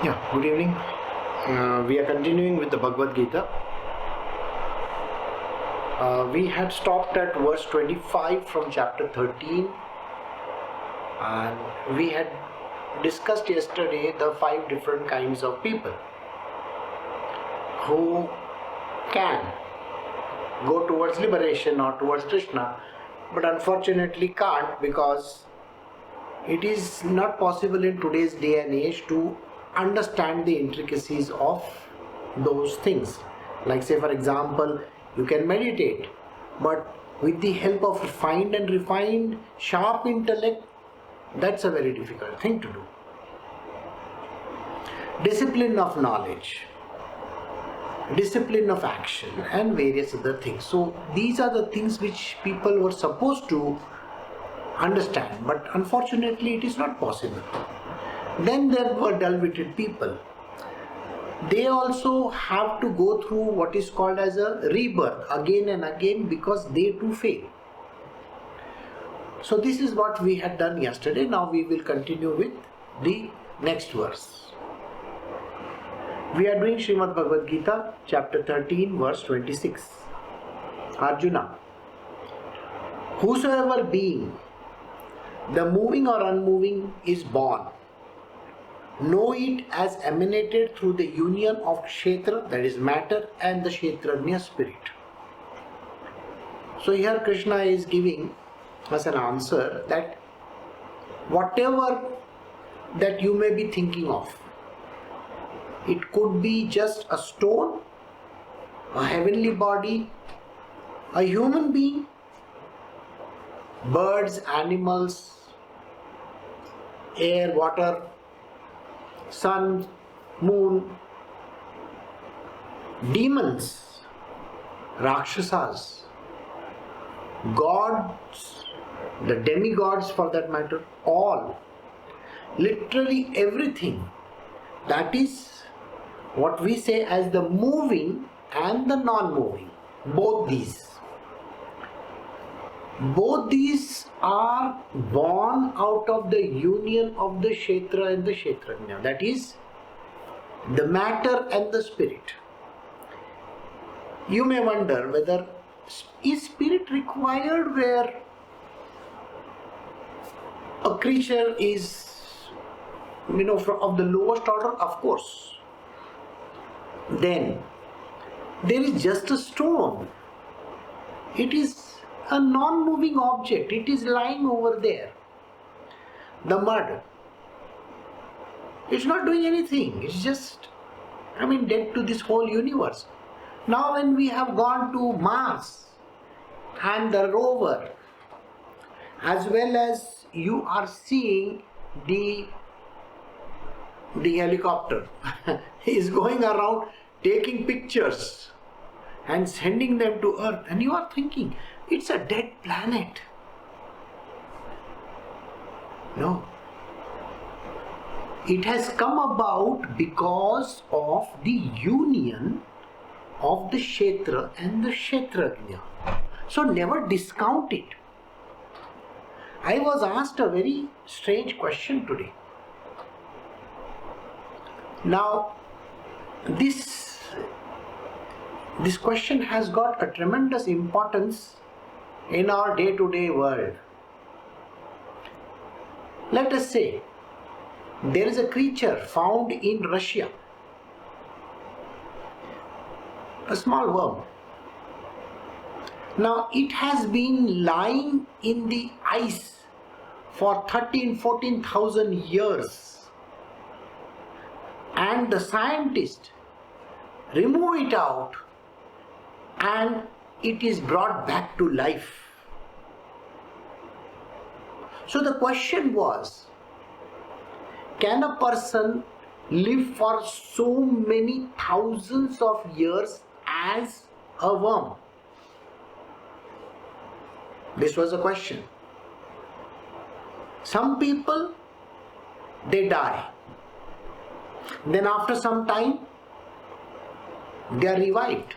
Yeah, good evening. We are continuing with the Bhagavad Gita. We had stopped at verse 25 from chapter 13, and we had discussed yesterday the 5 different kinds of people who can go towards liberation or towards Krishna, but unfortunately can't, because it is not possible in today's day and age to understand the intricacies of those things. Like, say for example, you can meditate, but with the help of refined sharp intellect, that's a very difficult thing to do. Discipline of knowledge, discipline of action, and various other things. So these are the things which people were supposed to understand, but unfortunately it is not possible. Then there were dull-witted people. They also have to go through what is called as a rebirth again and again, because they too fail. So this is what we had done yesterday. Now we will continue with the next verse. We are doing Srimad Bhagavad Gita, chapter 13, verse 26. Arjuna, whosoever being, the moving or unmoving, is born, know it as emanated through the union of Kshetra, that is matter, and the Kshetranya spirit. So here Krishna is giving us an answer that whatever that you may be thinking of, it could be just a stone, a heavenly body, a human being, birds, animals, air, water, sun, moon, demons, rakshasas, gods, the demigods for that matter, all, literally everything. That is what we say as the moving and the non-moving. Both these are born out of the union of the Kshetra and the Kshetranya, that is the matter and the spirit. You may wonder whether is spirit required where a creature is, of the lowest order? Of course. Then there is just a stone. It is a non-moving object. It is lying over there. The mud, it's not doing anything. It's just, dead to this whole universe. Now when we have gone to Mars and the rover, as well as you are seeing the helicopter is going around taking pictures and sending them to Earth, and you are thinking it's a dead planet. No. It has come about because of the union of the Kshetra and the Kshetranya. So never discount it. I was asked a very strange question today. Now, this question has got a tremendous importance in our day-to-day world. Let us say there is a creature found in Russia, a small worm. Now it has been lying in the ice for 14,000 years, and the scientists remove it out and it is brought back to life. So the question was, can a person live for so many thousands of years as a worm? This was a question. Some people, they die. Then after some time, they are revived.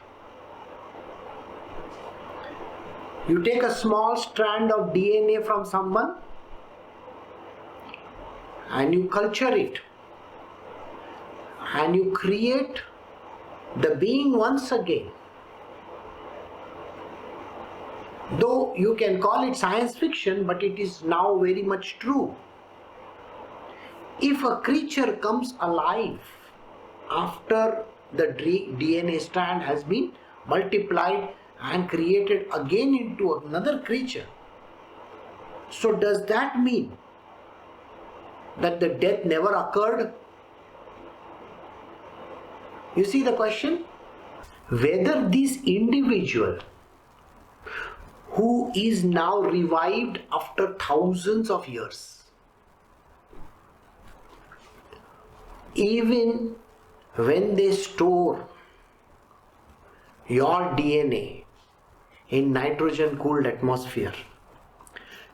You take a small strand of DNA from someone and you culture it. and you create the being once again. Though you can call it science fiction, but it is now very much true. If a creature comes alive after the DNA strand has been multiplied and created again into another creature, so does that mean that the death never occurred? You see the question? Whether this individual who is now revived after thousands of years, even when they store your DNA in nitrogen cooled atmosphere,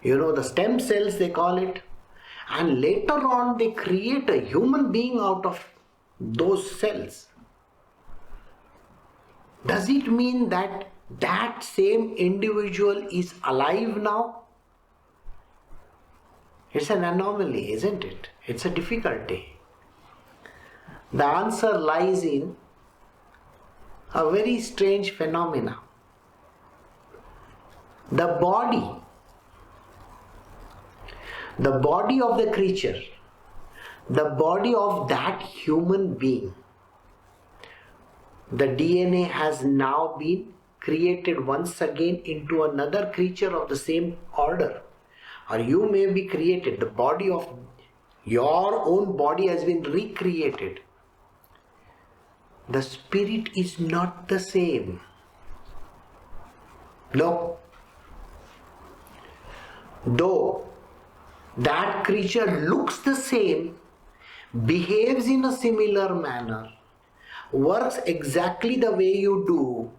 the stem cells they call it, and later on they create a human being out of those cells, does it mean that that same individual is alive now? It's an anomaly, isn't it? It's a difficulty. The answer lies in a very strange phenomena. The body of the creature, the body of that human being, the DNA has now been created once again into another creature of the same order. Or you may be created, the body of your own body has been recreated. The spirit is not the same. No. Though that creature looks the same, behaves in a similar manner, works exactly the way you do,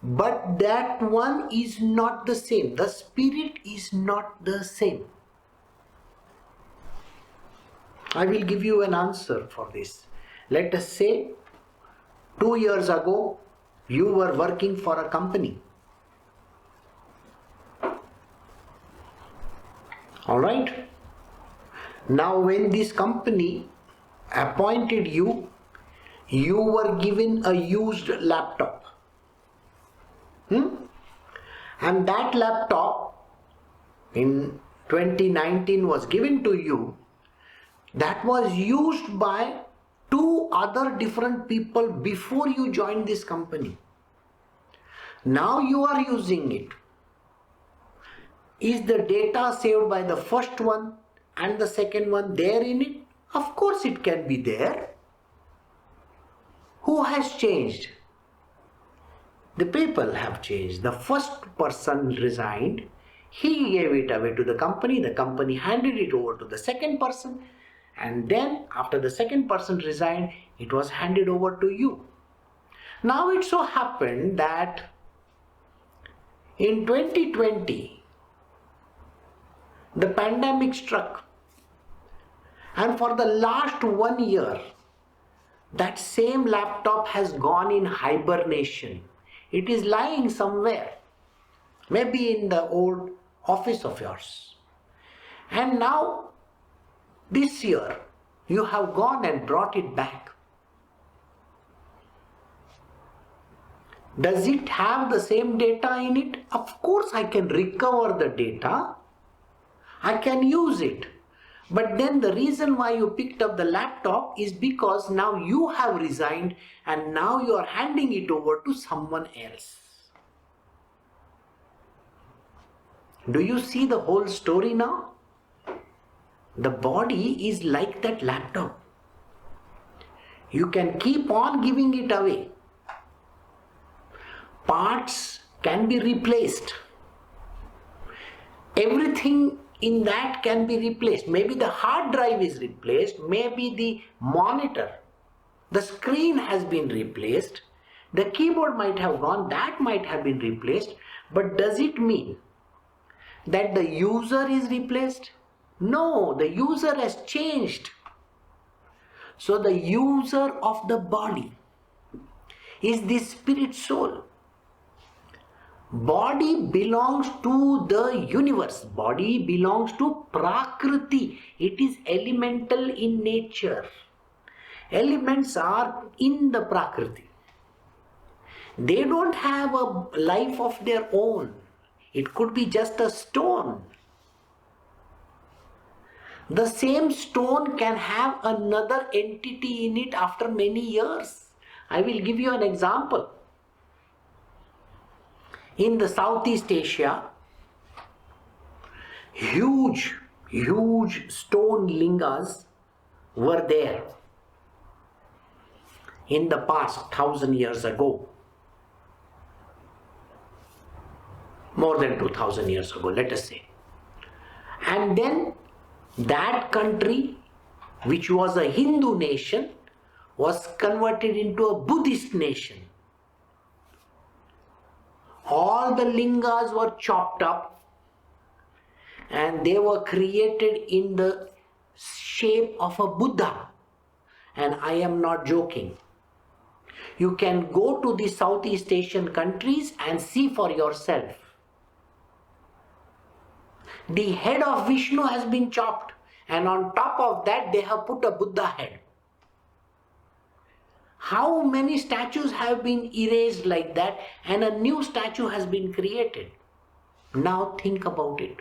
but that one is not the same. The spirit is not the same. I will give you an answer for this. Let us say 2 years ago you were working for a company. Alright? Now when this company appointed you, you were given a used laptop. And that laptop in 2019 was given to you, that was used by 2 other different people before you joined this company. Now you are using it. Is the data saved by the first one and the second one there in it? Of course it can be there. Who has changed? The people have changed. The first person resigned. He gave it away to the company handed it over to the second person, and then after the second person resigned, it was handed over to you. Now it so happened that in 2020, the pandemic struck, and for the last 1 year, that same laptop has gone in hibernation. It is lying somewhere, maybe in the old office of yours. And now, this year, you have gone and brought it back. Does it have the same data in it? Of course I can recover the data. I can use it. But then the reason why you picked up the laptop is because now you have resigned and now you are handing it over to someone else. Do you see the whole story now? The body is like that laptop. You can keep on giving it away. Parts can be replaced. Everything in that can be replaced. Maybe the hard drive is replaced, maybe the monitor, the screen has been replaced, the keyboard might have gone, that might have been replaced, but does it mean that the user is replaced? No, the user has changed. So the user of the body is the spirit soul. Body belongs to the universe. Body belongs to Prakriti. It is elemental in nature. Elements are in the Prakriti. They don't have a life of their own. It could be just a stone. The same stone can have another entity in it after many years. I will give you an example. In the Southeast Asia, huge stone lingas were there in the past 1,000 years ago. More than 2,000 years ago, let us say. And then that country, which was a Hindu nation, was converted into a Buddhist nation. All the lingas were chopped up and they were created in the shape of a Buddha. And I am not joking. You can go to the Southeast Asian countries and see for yourself. The head of Vishnu has been chopped, and on top of that they have put a Buddha head. How many statues have been erased like that and a new statue has been created? Now think about it.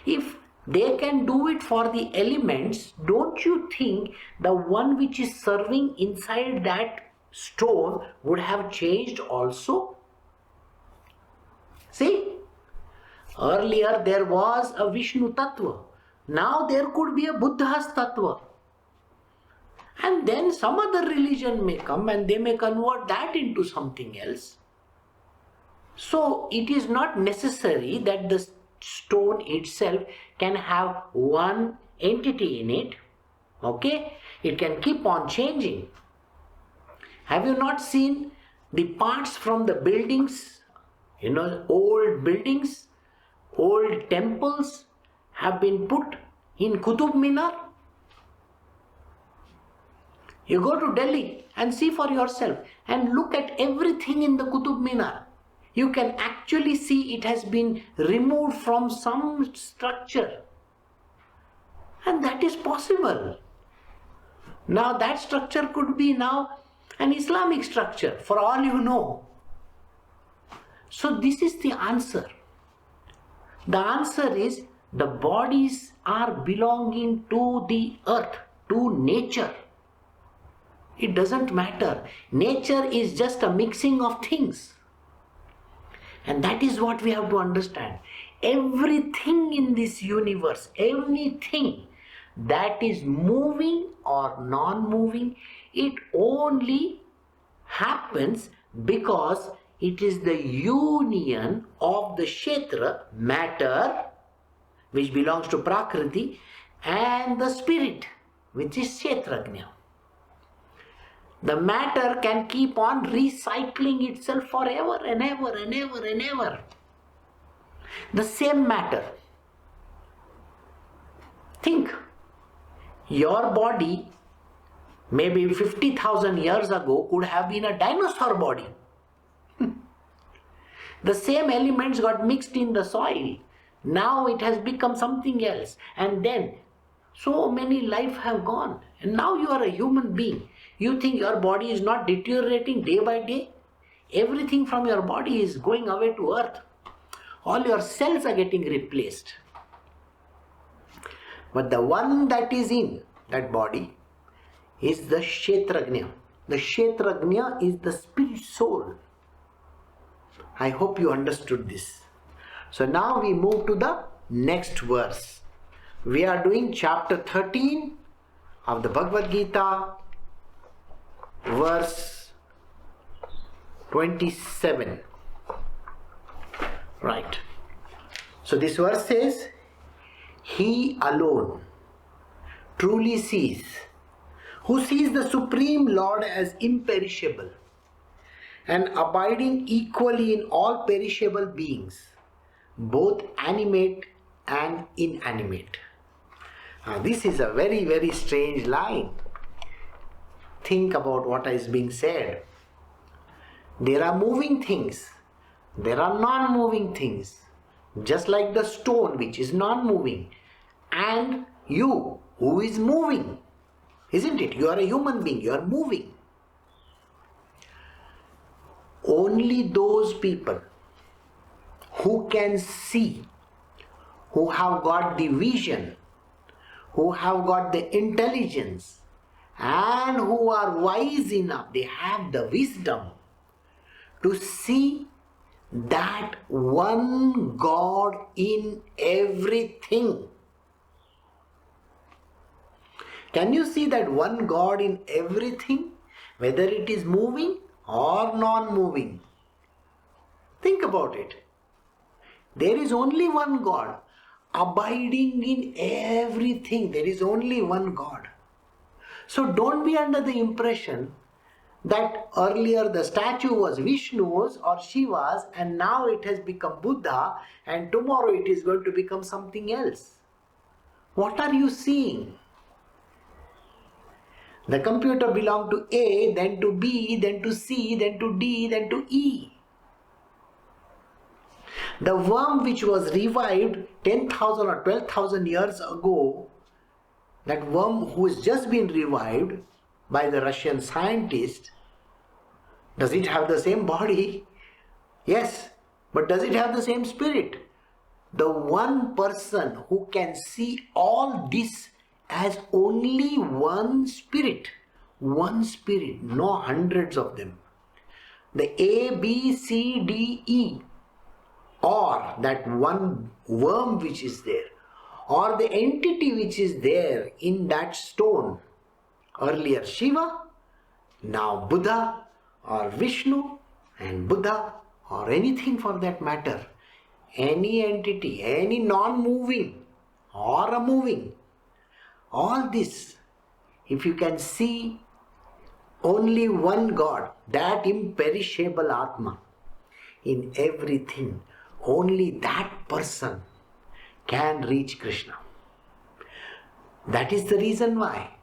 If they can do it for the elements, don't you think the one which is serving inside that stone would have changed also? See? Earlier there was a Vishnu Tattva. Now there could be a Buddha's Tattva. And then some other religion may come and they may convert that into something else. So it is not necessary that the stone itself can have one entity in it. Okay? It can keep on changing. Have you not seen the parts from the buildings? Old buildings, old temples have been put in Qutub Minar. You go to Delhi and see for yourself and look at everything in the Qutub Minar. You can actually see it has been removed from some structure. And that is possible. Now that structure could be now an Islamic structure, for all you know. So this is the answer. The answer is the bodies are belonging to the earth, to nature. It doesn't matter. Nature is just a mixing of things. And that is what we have to understand. Everything in this universe, anything that is moving or non-moving, it only happens because it is the union of the Kshetra, matter, which belongs to Prakriti, and the spirit, which is Kshetrajna. The matter can keep on recycling itself forever and ever and ever and ever. The same matter. Think, your body maybe 50,000 years ago could have been a dinosaur body. The same elements got mixed in the soil. Now it has become something else. And then so many life have gone. And now you are a human being. You think your body is not deteriorating day by day? Everything from your body is going away to earth. All your cells are getting replaced. But the one that is in that body is the Kshetrajna. The Kshetrajna is the spirit soul. I hope you understood this. So now we move to the next verse. We are doing chapter 13 of the Bhagavad Gita, verse 27. Right. So this verse says, He alone truly sees, who sees the Supreme Lord as imperishable and abiding equally in all perishable beings, both animate and inanimate. Now this is a very, very strange line. Think about what is being said. There are moving things. There are non-moving things. Just like the stone which is non-moving. And you who is moving. Isn't it? You are a human being, you are moving. Only those people who can see, who have got the vision, who have got the intelligence, and who are wise enough, they have the wisdom to see that one God in everything. Can you see that one God in everything, whether it is moving or non-moving? Think about it. There is only one God abiding in everything. There is only one God. So don't be under the impression that earlier the statue was Vishnu's or Shiva's and now it has become Buddha and tomorrow it is going to become something else. What are you seeing? The computer belonged to A, then to B, then to C, then to D, then to E. The worm which was revived 10,000 or 12,000 years ago, that worm who has just been revived by the Russian scientist, does it have the same body? Yes, but does it have the same spirit? The one person who can see all this as only one spirit, no hundreds of them. The A, B, C, D, E, or that one worm which is there, or the entity which is there in that stone, earlier Shiva, now Buddha, or Vishnu and Buddha, or anything for that matter, any entity, any non-moving or a moving, all this, if you can see only one God, that imperishable Atma in everything, only that person can reach Krishna. That is the reason why,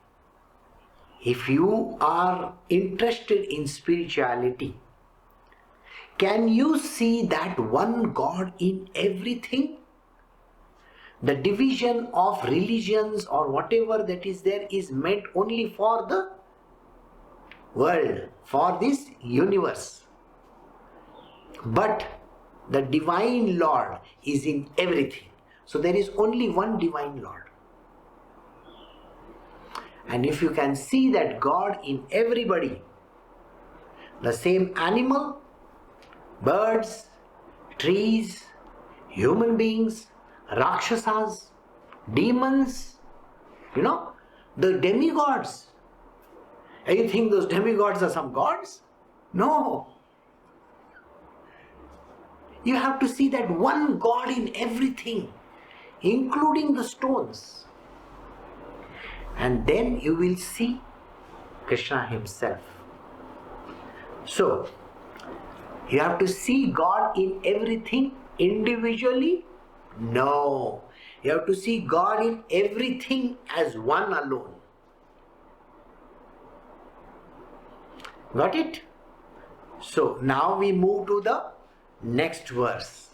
if you are interested in spirituality, can you see that one God in everything? The division of religions or whatever that is there is meant only for the world, for this universe. But the divine Lord is in everything. So there is only one divine Lord. And if you can see that God in everybody, the same animal, birds, trees, human beings, Rakshasas, demons, the demigods. And you think those demigods are some gods? No. You have to see that one God in everything, including the stones. And then you will see Krishna himself. So, you have to see God in everything individually? No. You have to see God in everything as one alone. Got it? So, now we move to the next verse.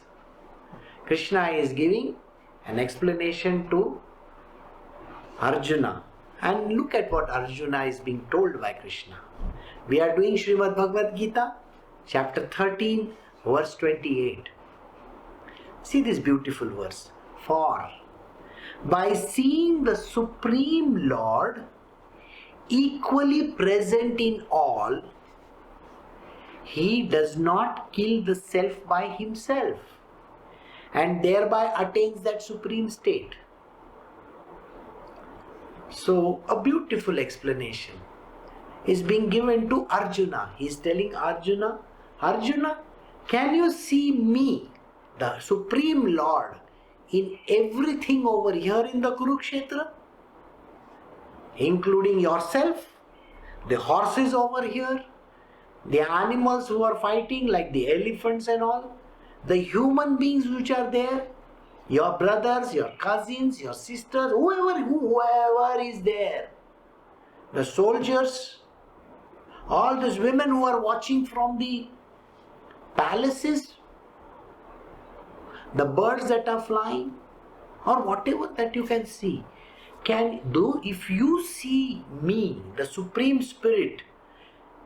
Krishna is giving an explanation to Arjuna. And look at what Arjuna is being told by Krishna. We are doing Srimad Bhagavad Gita, chapter 13, verse 28. See this beautiful verse. For by seeing the Supreme Lord equally present in all, he does not kill the self by himself and thereby attains that supreme state. So a beautiful explanation is being given to Arjuna. He is telling Arjuna, Arjuna, can you see me, the Supreme Lord, in everything over here in the Kurukshetra? Including yourself, the horses over here, the animals who are fighting like the elephants and all, the human beings which are there, your brothers, your cousins, your sisters, whoever is there, the soldiers, all those women who are watching from the palaces, the birds that are flying, or whatever that you can see. if you see me, the Supreme Spirit,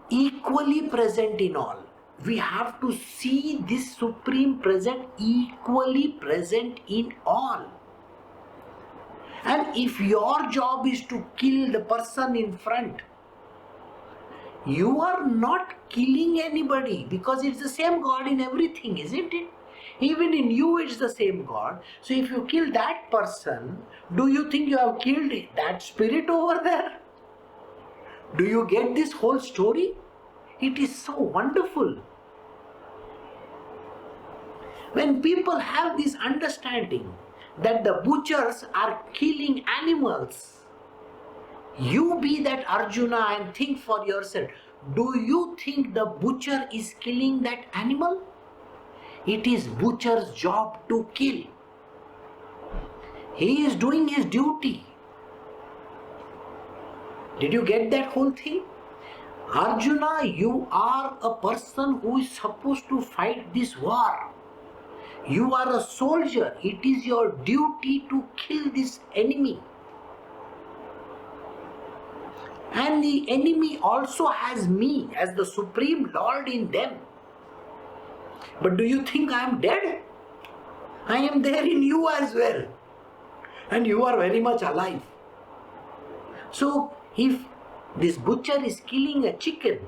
equally present in all, we have to see this Supreme Present equally present in all. And if your job is to kill the person in front, you are not killing anybody, because it's the same God in everything, isn't it? Even in you it's the same God. So if you kill that person, do you think you have killed that spirit over there? Do you get this whole story? It is so wonderful. When people have this understanding that the butchers are killing animals, you be that Arjuna and think for yourself, do you think the butcher is killing that animal? It is butcher's job to kill. He is doing his duty. Did you get that whole thing? Arjuna, you are a person who is supposed to fight this war. You are a soldier. It is your duty to kill this enemy. And the enemy also has me as the Supreme Lord in them. But do you think I am dead? I am there in you as well. And you are very much alive. So if this butcher is killing a chicken,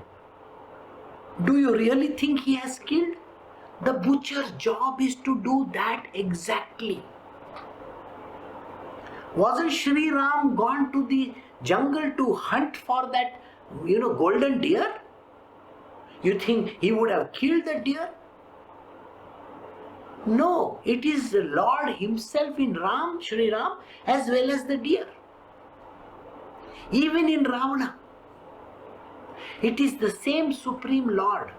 do you really think he has killed? The butcher's job is to do that exactly. Wasn't Shri Ram gone to the jungle to hunt for that, golden deer? You think he would have killed the deer? No, it is the Lord himself in Ram, Shri Ram, as well as the deer. Even in Ravana, it is the same Supreme Lord.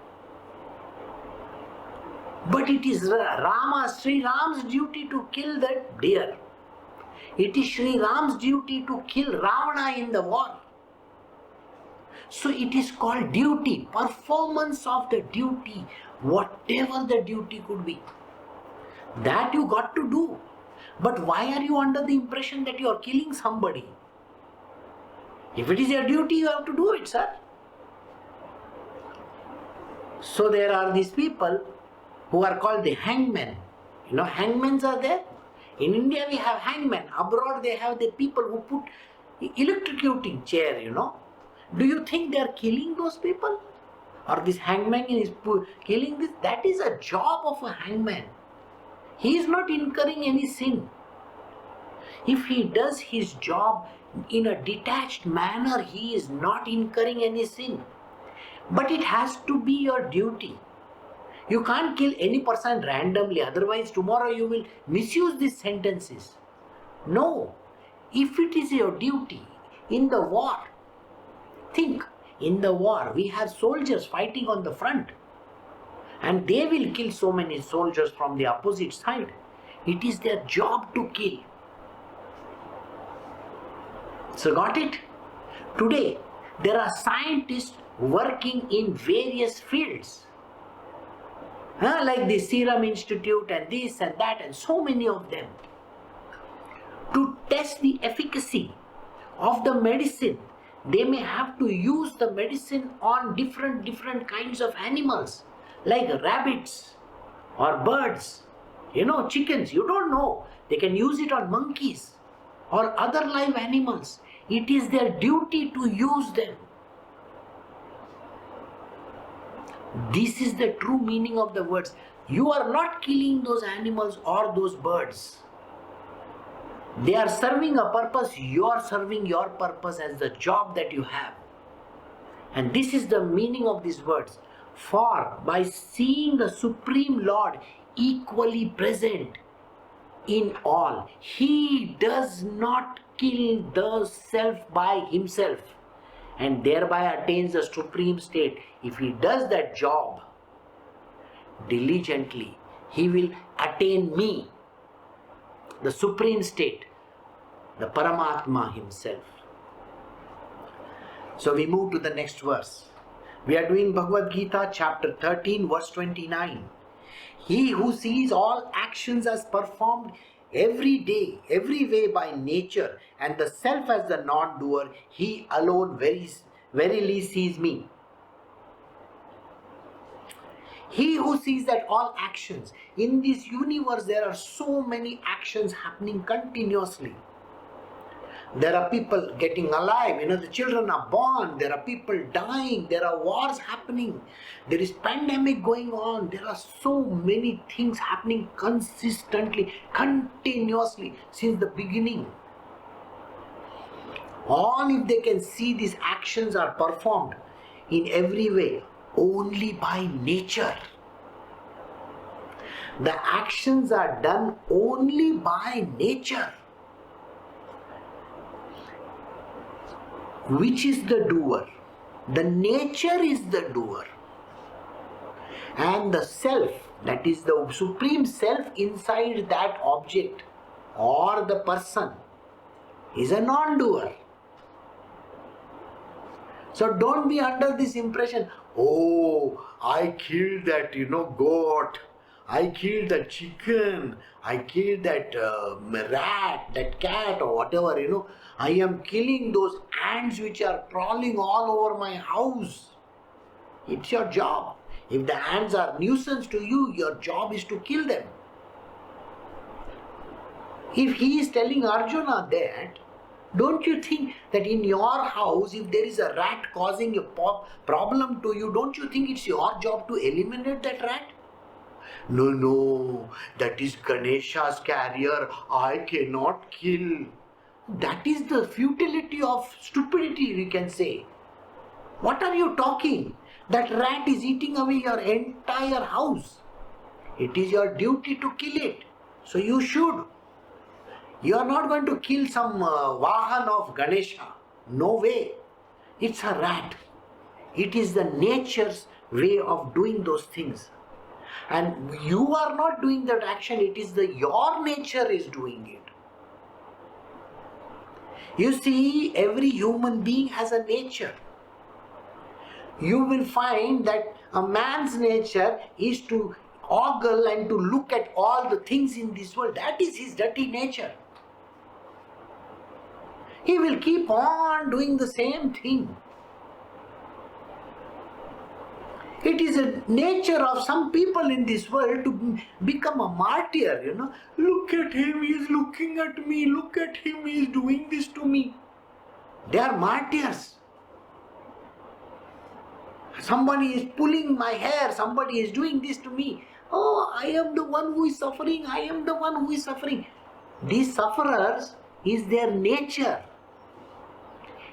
But it is Sri Ram's duty to kill that deer. It is Sri Ram's duty to kill Ravana in the war. So it is called duty, performance of the duty, whatever the duty could be. That you got to do. But why are you under the impression that you are killing somebody? If it is your duty, you have to do it, sir. So there are these people who are called the hangmen. Hangmen are there. In India we have hangmen. Abroad they have the people who put electrocuting chair, Do you think they are killing those people? Or this hangman is killing this? That is a job of a hangman. He is not incurring any sin. If he does his job in a detached manner, he is not incurring any sin. But it has to be your duty. You can't kill any person randomly, otherwise tomorrow you will misuse these sentences. No, if it is your duty in the war, think, in the war we have soldiers fighting on the front and they will kill so many soldiers from the opposite side. It is their job to kill. So got it? Today there are scientists working in various fields. Like the Serum Institute and this and that and so many of them, to test the efficacy of the medicine. They may have to use the medicine on different kinds of animals, like rabbits or birds, chickens, you don't know. They can use it on monkeys or other live animals. It is their duty to use them. This is the true meaning of the words. You are not killing those animals or those birds. They are serving a purpose. You are serving your purpose as the job that you have. And this is the meaning of these words. For by seeing the Supreme Lord equally present in all, he does not kill the self by himself and thereby attains the supreme state. If he does that job diligently, he will attain me, the supreme state, the Paramatma himself. So we move to the next verse. We are doing Bhagavad Gita chapter 13 verse 29. He who sees all actions as performed every day, every way by nature, and the self as the non-doer, he alone verily sees me. He who sees that all actions in this universe, there are so many actions happening continuously. There are people getting alive, the children are born, there are people dying, there are wars happening, there is pandemic going on, there are so many things happening consistently, continuously since the beginning. All if they can see these actions are performed in every way only by nature. The actions are done only by nature. Which is the doer? The nature is the doer. And the self, that is the supreme self inside that object or the person, is a non-doer. So don't be under this impression, oh, I killed that, goat, I killed that chicken, I killed that rat, that cat or whatever, I am killing those ants which are crawling all over my house. It's your job. If the ants are nuisance to you, your job is to kill them. If he is telling Arjuna that, don't you think that in your house, if there is a rat causing a problem to you, don't you think it's your job to eliminate that rat? No, that is Ganesha's carrier, I cannot kill. That is the futility of stupidity, we can say. What are you talking? That rat is eating away your entire house. It is your duty to kill it. So you should. You are not going to kill some Vahan of Ganesha. No way. It's a rat. It is the nature's way of doing those things. And you are not doing that action. It is your nature is doing it. You see, every human being has a nature. You will find that a man's nature is to ogle and to look at all the things in this world. That is his dirty nature. He will keep on doing the same thing. It is a nature of some people in this world to become a martyr, Look at him, he is looking at me. Look at him, he is doing this to me. They are martyrs. Somebody is pulling my hair, somebody is doing this to me. Oh, I am the one who is suffering, I am the one who is suffering. These sufferers is their nature.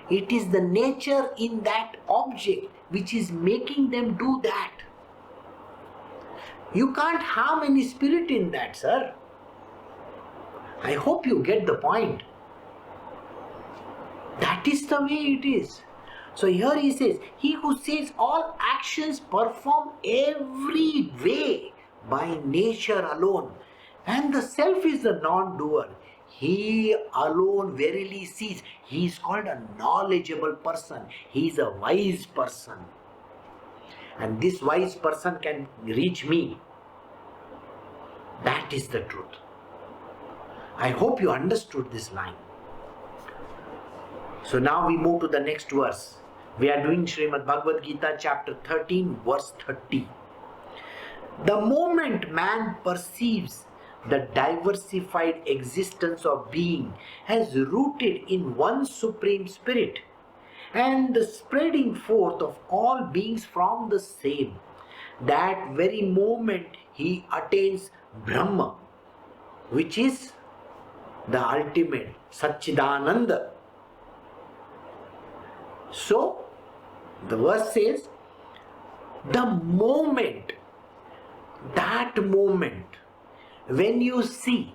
It is the nature in that object which is making them do that. You can't harm any spirit in that, sir. I hope you get the point. That is the way it is. So here he says, he who says all actions perform every way by nature alone, and the self is the non-doer. He alone verily sees. He is called a knowledgeable person. He is a wise person. And this wise person can reach me. That is the truth. I hope you understood this line. So now we move to the next verse. We are doing Bhagavad Gita chapter 13 verse 30. The moment man perceives the diversified existence of being as rooted in one supreme spirit and the spreading forth of all beings from the same, that very moment he attains Brahma, which is the ultimate Satchidananda. So the verse says, the moment, that moment, when you see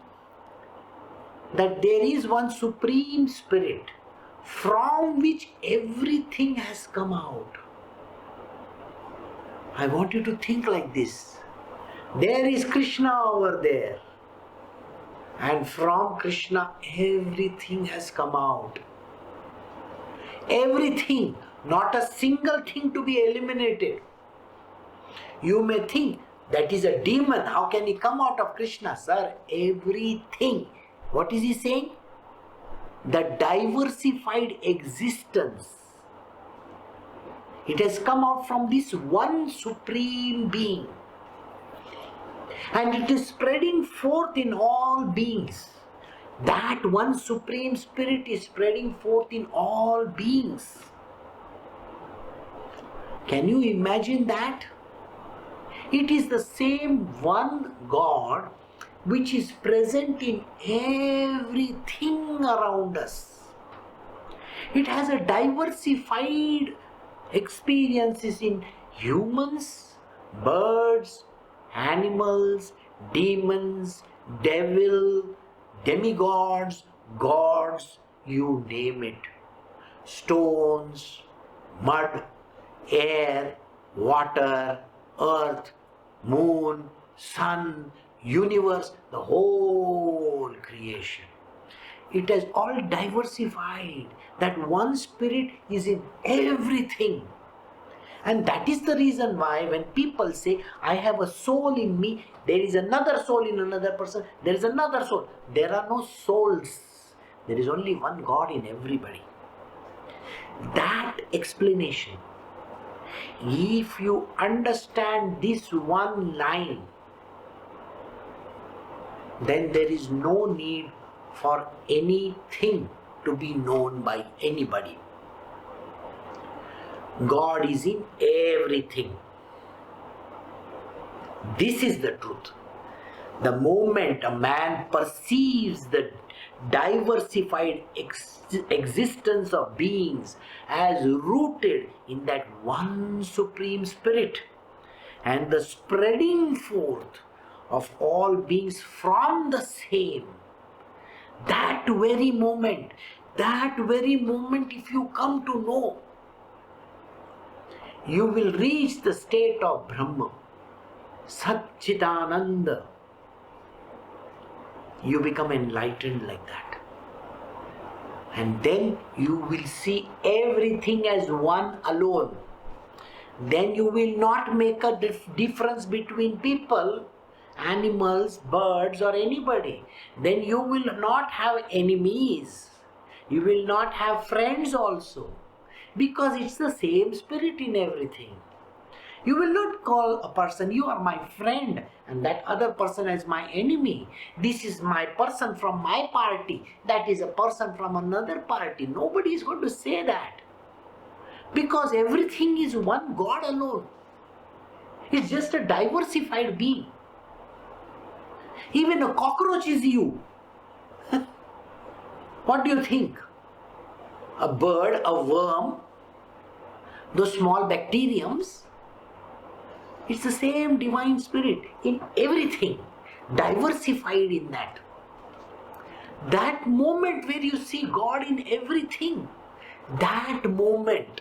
that there is one supreme spirit from which everything has come out. I want you to think like this. There is Krishna over there. And from Krishna everything has come out. Everything, not a single thing to be eliminated. You may think That is a demon. How can he come out of Krishna? Sir, everything. What is he saying? The diversified existence. It has come out from this one supreme being. And it is spreading forth in all beings. That one supreme spirit is spreading forth in all beings. Can you imagine that? It is the same one God which is present in everything around us. It has a diversified experiences in humans, birds, animals, demons, devil, demigods, gods, you name it. Stones, mud, air, water, earth, moon, sun, universe, the whole creation. It has all diversified. That one spirit is in everything. And that is the reason why when people say, I have a soul in me, there is another soul in another person, there is another soul. There are no souls. There is only one God in everybody. That explanation, if you understand this one line, then there is no need for anything to be known by anybody. God is in everything. This is the truth. The moment a man perceives the diversified existence of beings as rooted in that one supreme spirit and the spreading forth of all beings from the same, that very moment, if you come to know, you will reach the state of Brahma, Satchitananda. You become enlightened like that. And then you will see everything as one alone. Then you will not make a difference between people, animals, birds, or anybody. Then you will not have enemies. You will not have friends also. Because it's the same spirit in everything. You will not call a person, you are my friend, and that other person as my enemy. This is my person from my party, that is a person from another party. Nobody is going to say that. Because everything is one God alone. It's just a diversified being. Even a cockroach is you. What do you think? A bird, a worm, those small bacteriums, it's the same divine spirit in everything, diversified in that. That moment where you see God in everything, that moment,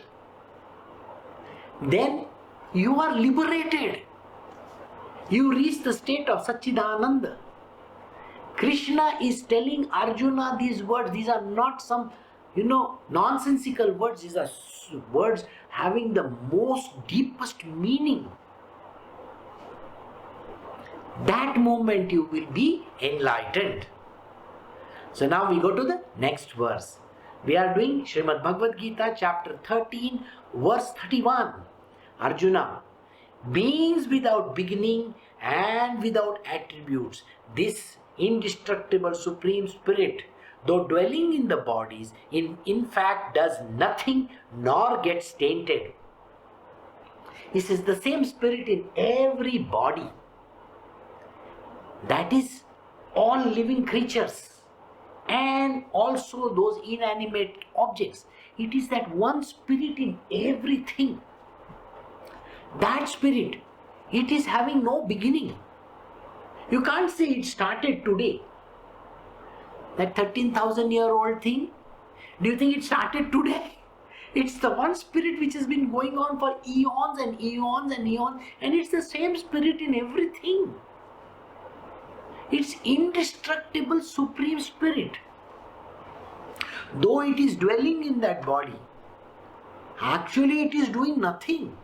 then you are liberated. You reach the state of Satchidananda. Krishna is telling Arjuna these words. These are not some, nonsensical words. These are words having the most deepest meaning. That moment you will be enlightened. So now we go to the next verse. We are doing Srimad Bhagavad Gita chapter 13 verse 31. Arjuna, beings without beginning and without attributes, this indestructible supreme spirit, though dwelling in the bodies, in fact does nothing nor gets tainted. This is the same spirit in every body. That is all living creatures and also those inanimate objects. It is that one spirit in everything. That spirit, it is having no beginning. You can't say it started today. That 13,000-year-old thing, do you think it started today? It's the one spirit which has been going on for eons and eons and eons, and it's the same spirit in everything. It's indestructible supreme spirit. Though it is dwelling in that body, actually it is doing nothing.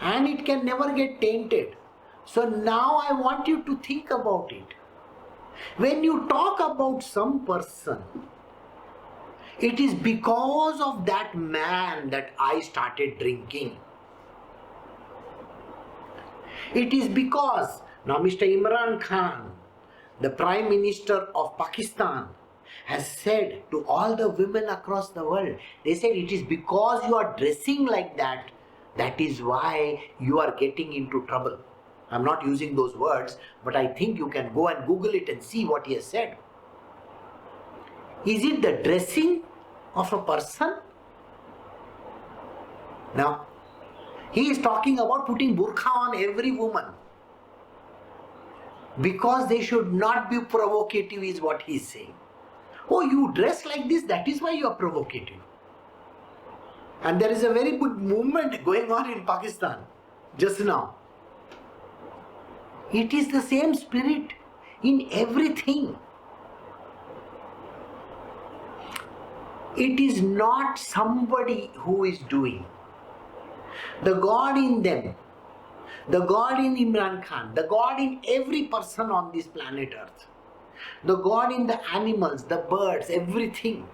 And it can never get tainted. So now I want you to think about it. When you talk about some person, it is because of that man that I started drinking. It is because now Mr. Imran Khan, the Prime Minister of Pakistan, has said to all the women across the world, they said it is because you are dressing like that, that is why you are getting into trouble. I'm not using those words, but I think you can go and Google it and see what he has said. Is it the dressing of a person? Now, he is talking about putting burqa on every woman because they should not be provocative, is what he is saying. Oh, you dress like this, that is why you are provocative. And there is a very good movement going on in Pakistan just now. It is the same spirit in everything. It is not somebody who is doing. The God in them, the God in Imran Khan, the God in every person on this planet Earth, the God in the animals, the birds, everything.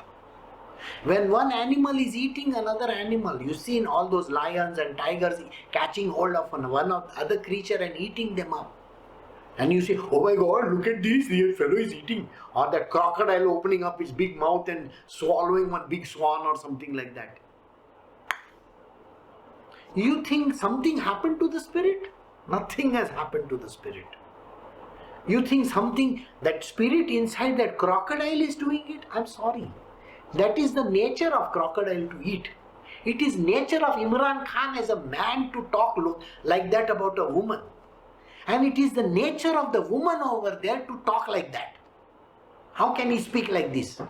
When one animal is eating another animal, you see in all those lions and tigers catching hold of one of the other creature and eating them up. And you say, oh my God, look at this, the fellow is eating. Or that crocodile opening up its big mouth and swallowing one big swan or something like that. You think something happened to the spirit? Nothing has happened to the spirit. You think something, that spirit inside that crocodile is doing it? I'm sorry. That is the nature of crocodile to eat. It is nature of Imran Khan as a man to talk like that about a woman. And it is the nature of the woman over there to talk like that. How can he speak like this?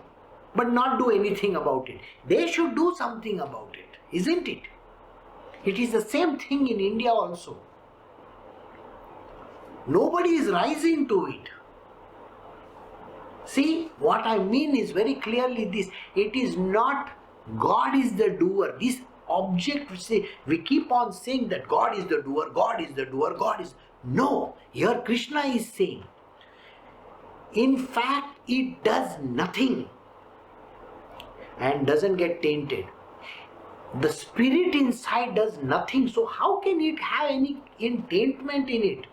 But not do anything about it. They should do something about it, isn't it? It is the same thing in India also. Nobody is rising to it. See, what I mean is very clearly this. It is not God is the doer. This object which we keep on saying that God is the doer, God is the doer, God is... No, here Krishna is saying, in fact, it does nothing and doesn't get tainted. The spirit inside does nothing, so how can it have any entaintment in it?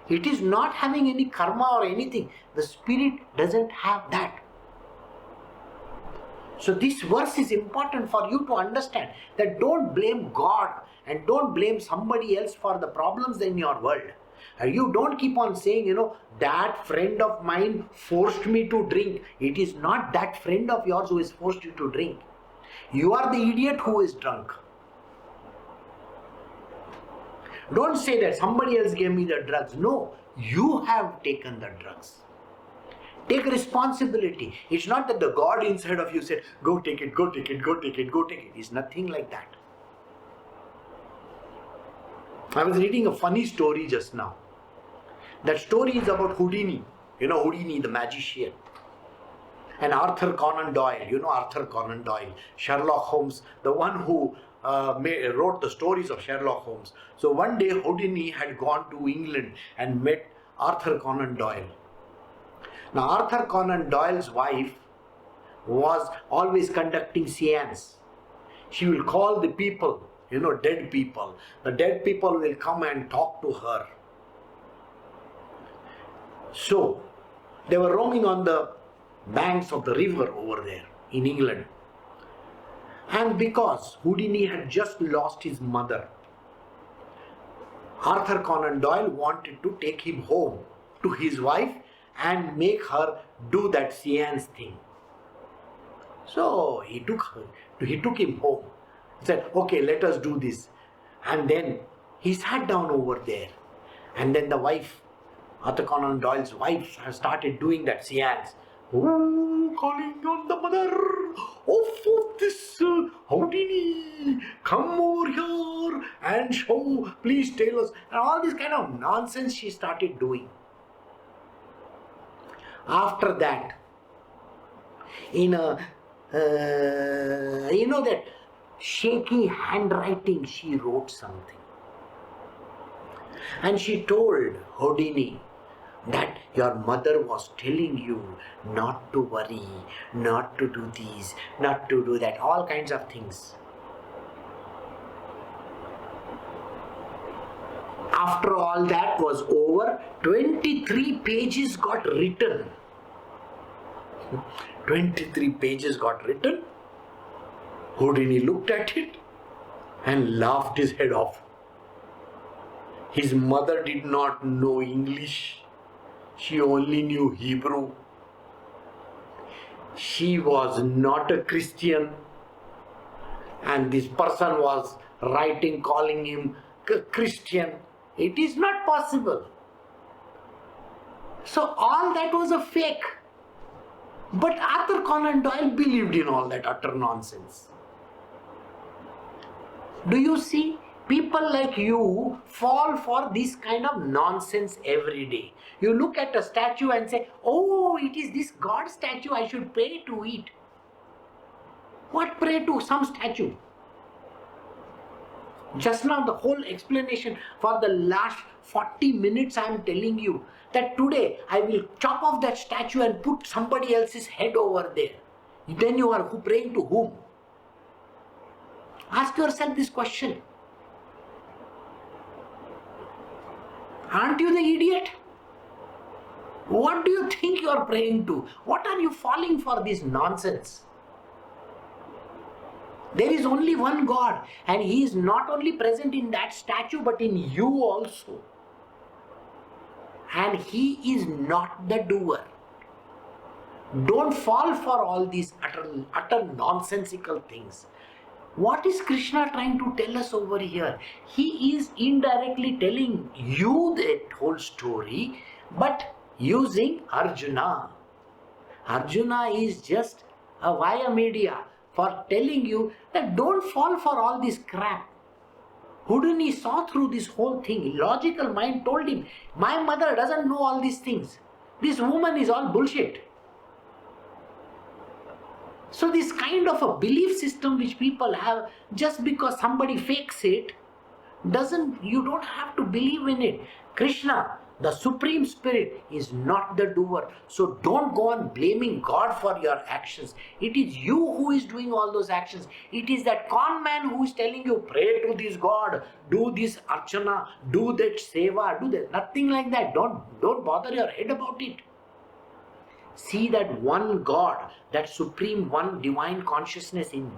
It is not having any karma or anything. The spirit doesn't have that. So this verse is important for you to understand that don't blame God and don't blame somebody else for the problems in your world. And you don't keep on saying, that friend of mine forced me to drink. It is not that friend of yours who has forced you to drink. You are the idiot who is drunk. Don't say that somebody else gave me the drugs. No, you have taken the drugs. Take responsibility. It's not that the God inside of you said, go take it, go take it, go take it, go take it. It's nothing like that. I was reading a funny story just now. That story is about Houdini. Houdini, the magician. And Arthur Conan Doyle. Arthur Conan Doyle. Sherlock Holmes, the one who wrote the stories of Sherlock Holmes. So one day Houdini had gone to England and met Arthur Conan Doyle. Now Arthur Conan Doyle's wife was always conducting seance. She will call the people, dead people. The dead people will come and talk to her. So they were roaming on the banks of the river over there in England. And because Houdini had just lost his mother, Arthur Conan Doyle wanted to take him home to his wife and make her do that seance thing. So he took him home. He said, okay, let us do this. And then he sat down over there. And then the wife, Arthur Conan Doyle's wife, started doing that seance. Oh, calling on the mother of this Houdini, come over here and show, please tell us. And all this kind of nonsense she started doing. After that, in a, that shaky handwriting, she wrote something. And she told Houdini that your mother was telling you not to worry, not to do this, not to do that, all kinds of things. After all that was over, 23 pages got written. 23 pages got written. Houdini looked at it and laughed his head off. His mother did not know English. She only knew Hebrew. She was not a Christian. And this person was writing, calling him Christian. It is not possible. So all that was a fake. But Arthur Conan Doyle believed in all that utter nonsense. Do you see? People like you fall for this kind of nonsense every day. You look at a statue and say, oh, it is this God statue, I should pray to it. What pray to? Some statue. Just now the whole explanation for the last 40 minutes I am telling you that today I will chop off that statue and put somebody else's head over there. Then you are praying to whom? Ask yourself this question. Aren't you the idiot? What do you think you are praying to? What are you falling for this nonsense? There is only one God, and He is not only present in that statue but in you also. And He is not the doer. Don't fall for all these utter nonsensical things. What is Krishna trying to tell us over here? He is indirectly telling you that whole story, but using Arjuna. Arjuna is just a via media for telling you that don't fall for all this crap. Houdini saw through this whole thing. Logical mind told him, my mother doesn't know all these things. This woman is all bullshit. So this kind of a belief system which people have, just because somebody fakes it, you don't have to believe in it. Krishna, the Supreme Spirit, is not the doer. So don't go on blaming God for your actions. It is you who is doing all those actions. It is that con man who is telling you, pray to this God, do this Archana, do that Seva, do that. Nothing like that. Don't bother your head about it. See that one God, that supreme one divine consciousness in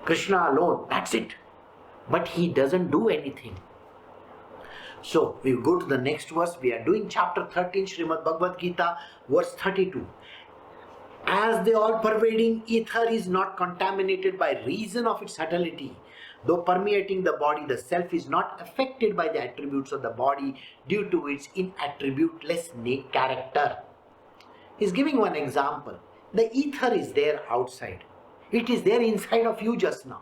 Krishna alone. That's it. But He doesn't do anything. So we go to the next verse. We are doing chapter 13, Srimad Bhagavad Gita, verse 32. As the all-pervading ether is not contaminated by reason of its subtlety, though permeating the body, the self is not affected by the attributes of the body due to its inattributeless character. He's giving one example. The ether is there outside. It is there inside of you just now.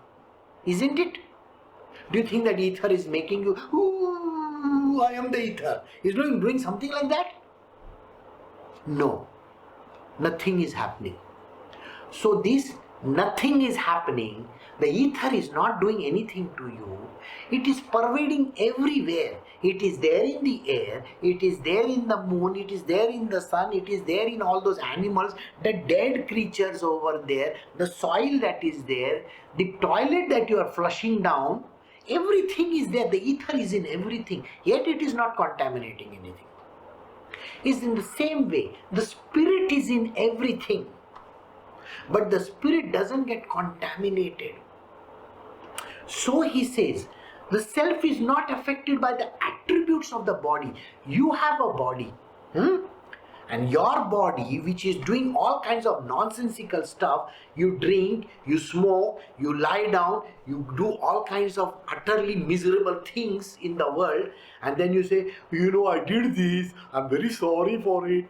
Isn't it? Do you think that ether is making you, ooh, I am the ether? Is it doing something like that? No. Nothing is happening. So this nothing is happening. The ether is not doing anything to you. It is pervading everywhere. It is there in the air. It is there in the moon. It is there in the sun. It is there in all those animals, the dead creatures over there, the soil that is there, the toilet that you are flushing down. Everything is there. The ether is in everything. Yet it is not contaminating anything. It's in the same way. The spirit is in everything. But the spirit doesn't get contaminated. So he says, the self is not affected by the attributes of the body. You have a body. And your body, which is doing all kinds of nonsensical stuff, you drink, you smoke, you lie down, you do all kinds of utterly miserable things in the world, and then you say, I did this, I'm very sorry for it.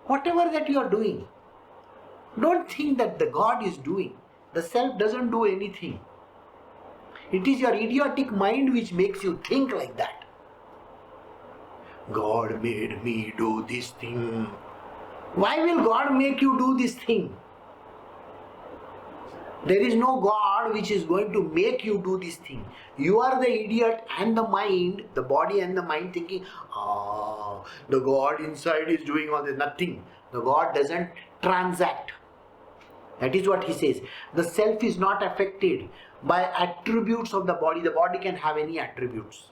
Whatever that you are doing, don't think that the God is doing. The self doesn't do anything. It is your idiotic mind which makes you think like that. God made me do this thing. Why will God make you do this thing? There is no God which is going to make you do this thing. You are the idiot and the mind, the body and the mind thinking, the God inside is doing all this. Nothing. The God doesn't transact. That is what he says. The self is not affected by attributes of the body. The body can have any attributes.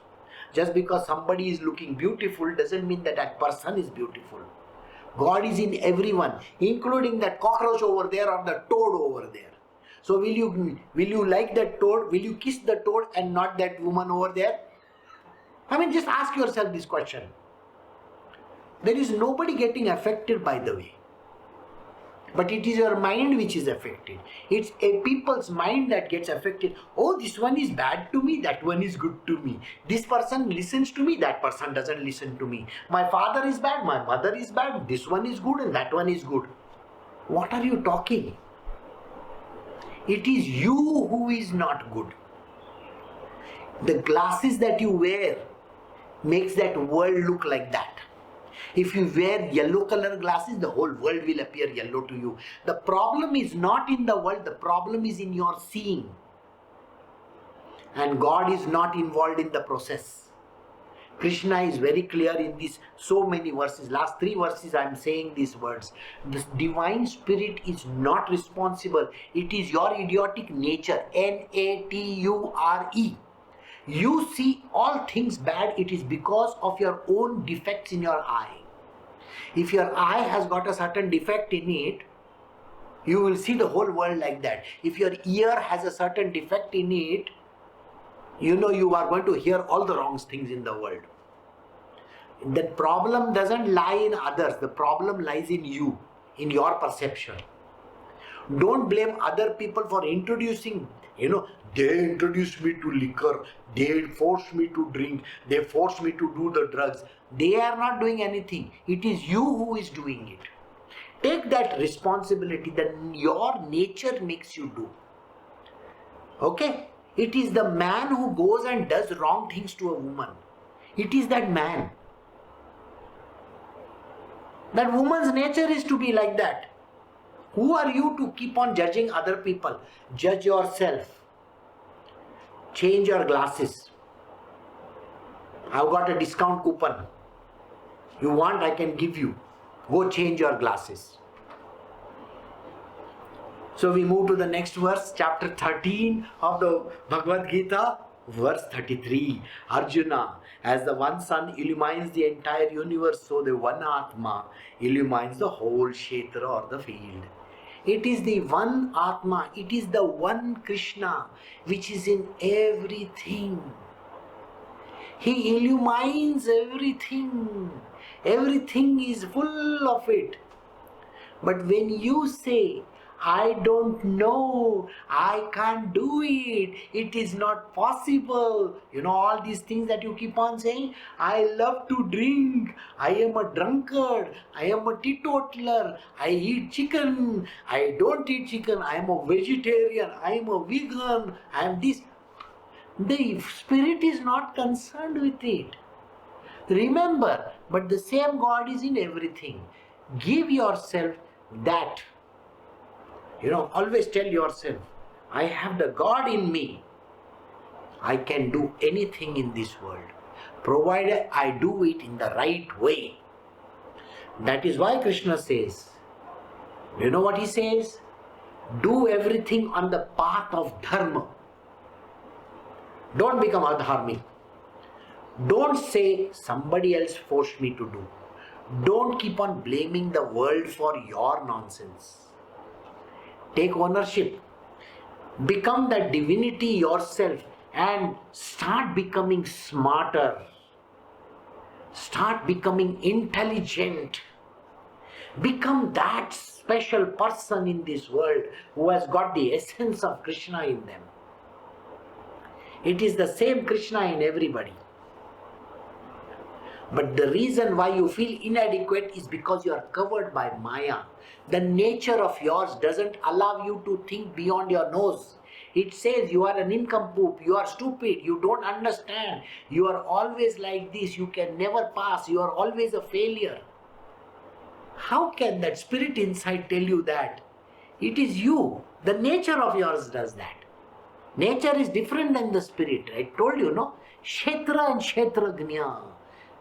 Just because somebody is looking beautiful doesn't mean that that person is beautiful. God is in everyone, including that cockroach over there or the toad over there. So will you like that toad? Will you kiss the toad and not that woman over there? I mean, just ask yourself this question. There is nobody getting affected, by the way. But it is your mind which is affected. It's a people's mind that gets affected. Oh, this one is bad to me, that one is good to me. This person listens to me, that person doesn't listen to me. My father is bad, my mother is bad, this one is good and that one is good. What are you talking? It is you who is not good. The glasses that you wear makes that world look like that. If you wear yellow color glasses, the whole world will appear yellow to you. The problem is not in the world, the problem is in your seeing. And God is not involved in the process. Krishna is very clear in these so many verses. Last 3 verses I am saying these words. The divine spirit is not responsible. It is your idiotic nature. Nature. You see all things bad, it is because of your own defects in your eye. If your eye has got a certain defect in it, you will see the whole world like that. If your ear has a certain defect in it, you are going to hear all the wrong things in the world. The problem doesn't lie in others. The problem lies in you, in your perception. Don't blame other people for introducing, they introduced me to liquor, they forced me to drink, they forced me to do the drugs. They are not doing anything. It is you who is doing it. Take that responsibility that your nature makes you do. Okay? It is the man who goes and does wrong things to a woman. It is that man. That woman's nature is to be like that. Who are you to keep on judging other people? Judge yourself. Change your glasses. I've got a discount coupon. You want, I can give you. Go change your glasses. So we move to the next verse, chapter 13 of the Bhagavad Gita, verse 33. Arjuna, as the one sun illumines the entire universe, so the one Atma illumines the whole Kshetra or the field. It is the one Atma, it is the one Krishna which is in everything. He illumines everything. Everything is full of it. But when you say, I don't know, I can't do it, it is not possible, all these things that you keep on saying, I love to drink, I am a drunkard, I am a teetotaler, I eat chicken, I don't eat chicken, I am a vegetarian, I am a vegan, I am this. The spirit is not concerned with it. Remember, but the same God is in everything. Give yourself that. Always tell yourself, I have the God in me. I can do anything in this world, provided I do it in the right way. That is why Krishna says, you know what he says? Do everything on the path of dharma. Don't become adharmic. Don't say somebody else forced me to do. Don't keep on blaming the world for your nonsense. Take ownership. Become that divinity yourself and start becoming smarter. Start becoming intelligent. Become that special person in this world who has got the essence of Krishna in them. It is the same Krishna in everybody. But the reason why you feel inadequate is because you are covered by Maya. The nature of yours doesn't allow you to think beyond your nose. It says you are an nincompoop, you are stupid, you don't understand, you are always like this, you can never pass, you are always a failure. How can that spirit inside tell you that? It is you The nature of yours does that. Nature is different than the spirit. I told you, no? Kshetra and Kshetragnya.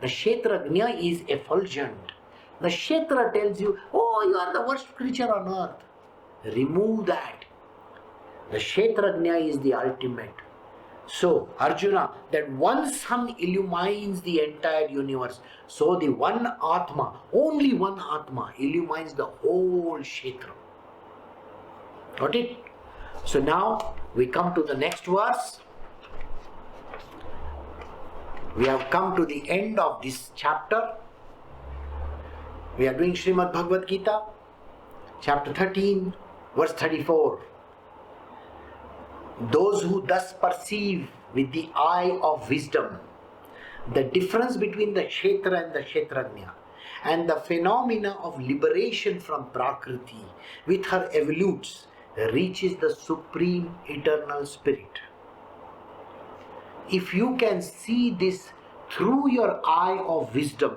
The Kshetragnya is effulgent. The Kshetra tells you, oh, you are the worst creature on earth. Remove that. The Kshetragnya is the ultimate. So, Arjuna, that one sun illumines the entire universe. So the one Atma, only one Atma, illumines the whole Kshetra. Got it? So now we come to the next verse. We have come to the end of this chapter. We are doing Srimad Bhagavad Gita, chapter 13, verse 34. Those who thus perceive with the eye of wisdom the difference between the Kshetra and the Kshetragnya and the phenomena of liberation from Prakriti with her evolutes reaches the supreme eternal spirit. If you can see this through your eye of wisdom,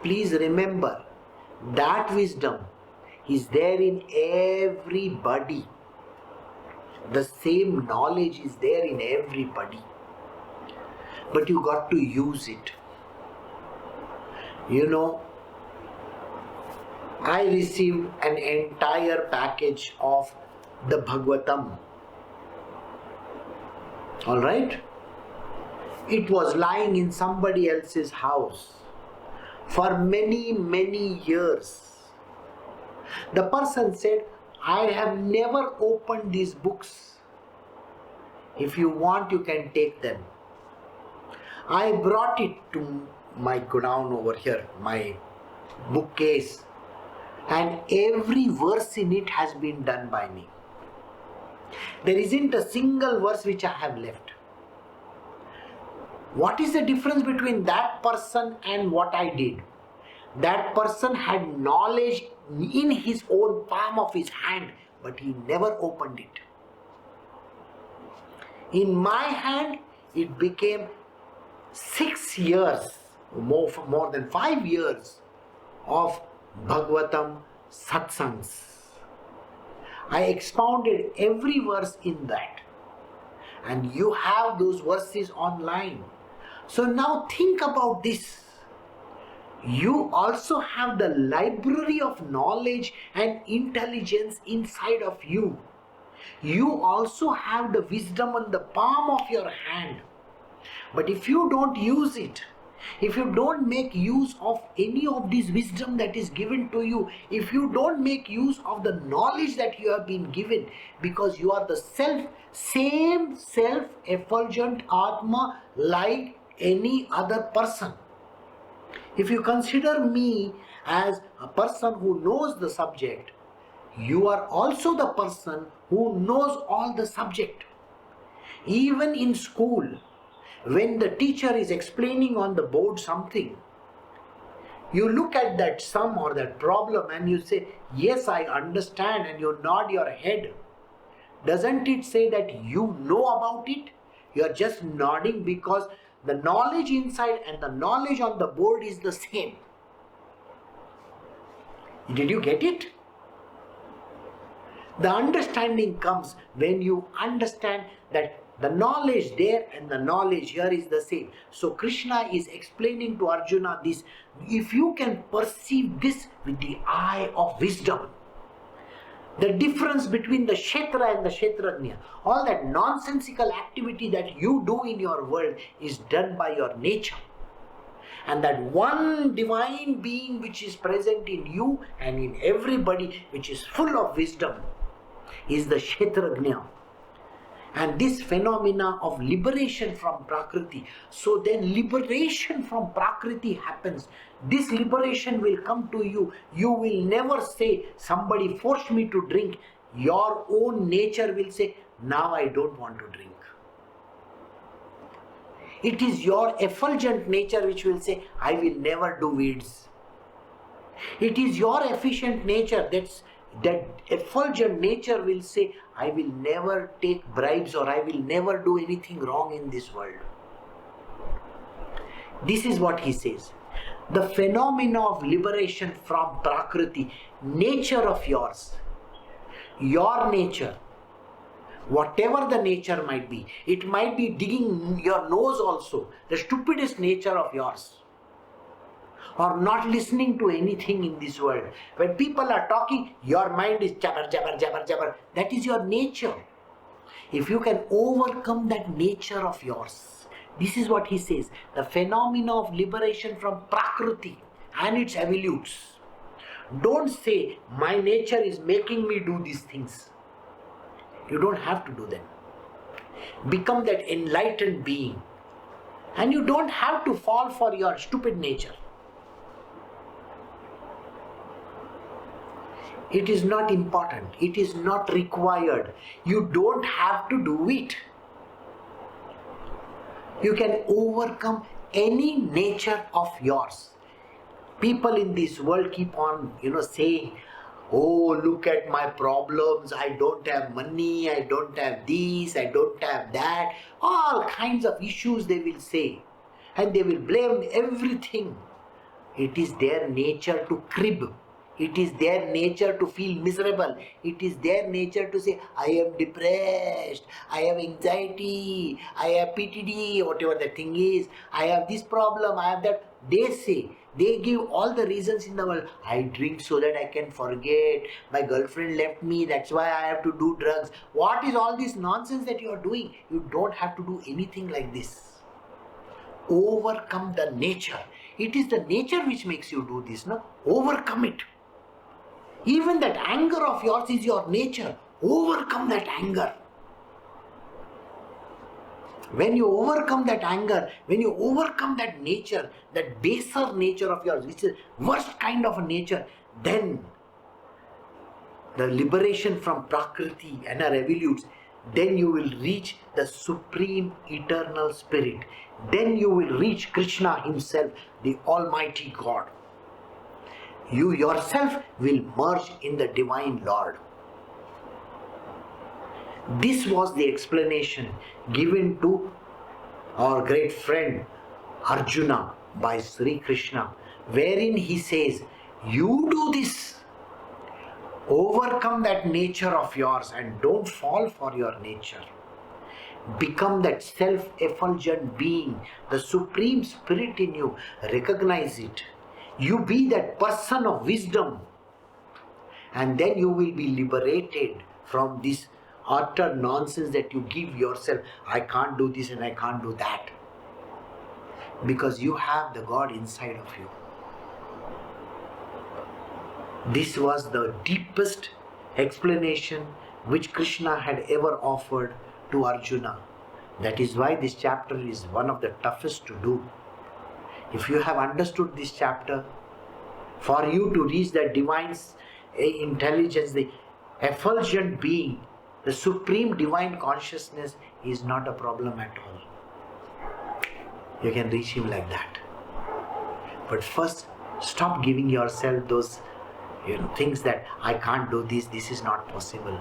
please remember that wisdom is there in everybody. The same knowledge is there in everybody. But you got to use it. You know, I received an entire package of the Bhagavatam. Alright? It was lying in somebody else's house for many, many years. The person said, I have never opened these books. If you want, you can take them. I brought it to my godown over here, my bookcase, and every verse in it has been done by me. There isn't a single verse which I have left. What is the difference between that person and what I did? That person had knowledge in his own palm of his hand, but he never opened it. In my hand, it became 6 years, more than 5 years of Bhagavatam satsangs. I expounded every verse in that, and you have those verses online. So now think about this. You also have the library of knowledge and intelligence inside of you. You also have the wisdom on the palm of your hand. But if you don't use it, if you don't make use of any of this wisdom that is given to you, if you don't make use of the knowledge that you have been given, because you are the same self-effulgent Atma like any other person. If you consider me as a person who knows the subject, you are also the person who knows all the subject. Even in school, when the teacher is explaining on the board something, you look at that sum or that problem and you say, yes, I understand, and you nod your head. Doesn't it say that you know about it? You are just nodding because the knowledge inside and the knowledge on the board is the same. Did you get it? The understanding comes when you understand that the knowledge there and the knowledge here is the same. So Krishna is explaining to Arjuna this. If you can perceive this with the eye of wisdom, the difference between the Kshetra and the Kshetragnya, all that nonsensical activity that you do in your world is done by your nature. And that one divine being which is present in you and in everybody, which is full of wisdom, is the Kshetragnya. And this phenomena of liberation from Prakriti. So then liberation from Prakriti happens. This liberation will come to you. You will never say, somebody forced me to drink. Your own nature will say, now I don't want to drink. It is your effulgent nature which will say, I will never do weeds. It is your efficient nature that effulgent nature will say, I will never take bribes or I will never do anything wrong in this world. This is what he says. The phenomena of liberation from Prakriti, nature of yours. your nature, whatever the nature might be, it might be digging your nose also, the stupidest nature of yours, or not listening to anything in this world. When people are talking, your mind is jabber, jabber, jabber, jabber. That is your nature. If you can overcome that nature of yours, this is what he says, the phenomena of liberation from Prakriti and its evolutes. Don't say, my nature is making me do these things. You don't have to do them. Become that enlightened being. And you don't have to fall for your stupid nature. It is not important. It is not required. You don't have to do it. You can overcome any nature of yours. People in this world keep on, saying, oh, look at my problems. I don't have money. I don't have this. I don't have that. All kinds of issues they will say. And they will blame everything. It is their nature to crib. It is their nature to feel miserable. It is their nature to say, I am depressed, I have anxiety, I have PTD, whatever the thing is, I have this problem, I have that. They say, they give all the reasons in the world. I drink so that I can forget. My girlfriend left me, that's why I have to do drugs. What is all this nonsense that you are doing? You don't have to do anything like this. Overcome the nature. It is the nature which makes you do this, no? Overcome it. Even that anger of yours is your nature. Overcome that anger. When you overcome that anger, when you overcome that nature, that baser nature of yours, which is worst kind of a nature, then the liberation from Prakriti and her evolutes, then you will reach the supreme eternal spirit. Then you will reach Krishna himself, the Almighty God. You yourself will merge in the Divine Lord. This was the explanation given to our great friend Arjuna by Shri Krishna, wherein he says, you do this. Overcome that nature of yours and don't fall for your nature. Become that self-effulgent being, the supreme spirit in you. Recognize it. You be that person of wisdom, and then you will be liberated from this utter nonsense that you give yourself. I can't do this and I can't do that. Because you have the God inside of you. This was the deepest explanation which Krishna had ever offered to Arjuna. That is why this chapter is one of the toughest to do. If you have understood this chapter, for you to reach that divine intelligence, the effulgent being, the supreme divine consciousness is not a problem at all. You can reach him like that. But first, stop giving yourself those things that I can't do this, this is not possible.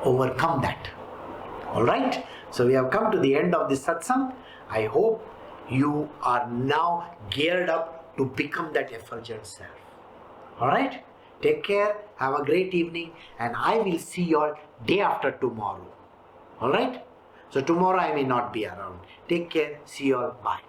Overcome that. Alright? So we have come to the end of this satsang. I hope you are now geared up to become that effulgent self. Alright? Take care, have a great evening, and I will see you all day after tomorrow. Alright? So tomorrow I may not be around. Take care, see you all, bye.